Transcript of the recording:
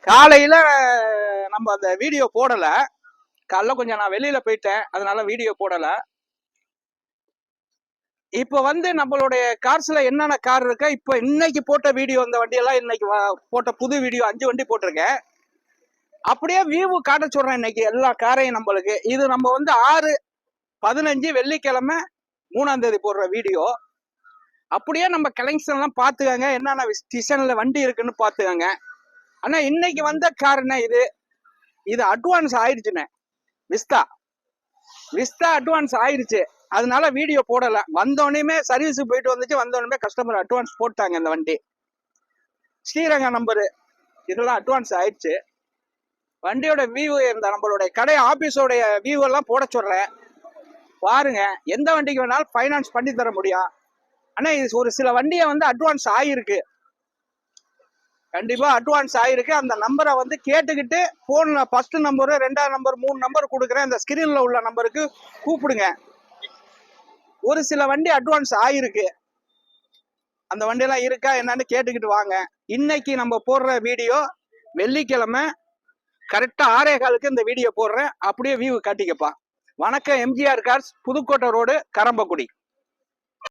காலையில நம்ம அந்த வீடியோ போடல. காலைல கொஞ்சம் நான் வெளியில போயிட்டேன், அதனால வீடியோ போடல. இப்போ வந்து நம்மளுடைய கார்ஸ்ல என்னென்ன கார் இருக்கா, இப்போ இன்னைக்கு போட்ட வீடியோ, இந்த வண்டியெல்லாம் இன்னைக்கு போட்ட புது வீடியோ 5 வண்டி போட்டிருக்கேன். அப்படியே வியூ காட்ட சொல்றேன் இன்னைக்கு எல்லா காரையும் நம்மளுக்கு. இது நம்ம வந்து 6/15 வெள்ளிக்கிழமை 3ஆம் தேதி போடுற வீடியோ. அப்படியே நம்ம கலெக்ஷன் எல்லாம் பாத்துக்கங்க, என்னென்ன டிசைன்ல வண்டி இருக்குன்னு பாத்துக்கங்க. ஆனா இன்னைக்கு வந்த காருன்னா இது அட்வான்ஸ் ஆயிடுச்சுண்ணே. விஸ்தா அட்வான்ஸ் ஆயிடுச்சு, அதனால வீடியோ போடல. வந்தோடனே சர்வீஸ் போயிட்டு வந்துச்சு, வந்தோடனே கஸ்டமர் அட்வான்ஸ் போட்டாங்க. இந்த வண்டி ஸ்ரீரங்க நம்பரு, இதெல்லாம் அட்வான்ஸ் ஆயிடுச்சு. வண்டியோட வியூ, இந்த நம்மளுடைய கடை ஆபீஸோடைய வியூ எல்லாம் போட சொல்றேன், பாருங்க. எந்த வண்டிக்கு வேணாலும் ஃபைனான்ஸ் பண்ணி தர முடியும். ஆனா இது ஒரு சில வண்டியை வந்து அட்வான்ஸ் ஆயிருக்கு, கண்டிப்பா அட்வான்ஸ் ஆயிருக்கு. அந்த நம்பரை வந்து கேட்டுக்கிட்டு போன்ல ஃபர்ஸ்ட் நம்பரு, 2ஆம் நம்பர், 3 நம்பர் கொடுக்குறேன், இந்த ஸ்கிரீன்ல உள்ள நம்பருக்கு கூப்பிடுங்க. ஒரு சில வண்டி அட்வான்ஸ் ஆயிருக்கு, அந்த வண்டியெல்லாம் இருக்கா என்னன்னு கேட்டுக்கிட்டு வாங்க. இன்னைக்கு நம்ம போடுற வீடியோ வெள்ளிக்கிழமை கரெக்டா 6:15 இந்த வீடியோ போடுறேன். அப்படியே வியூ காட்டிக்கப்பா. வணக்கம், எம்ஜிஆர் கார்ஸ், புதுக்கோட்டை ரோடு, கரம்பக்குடி.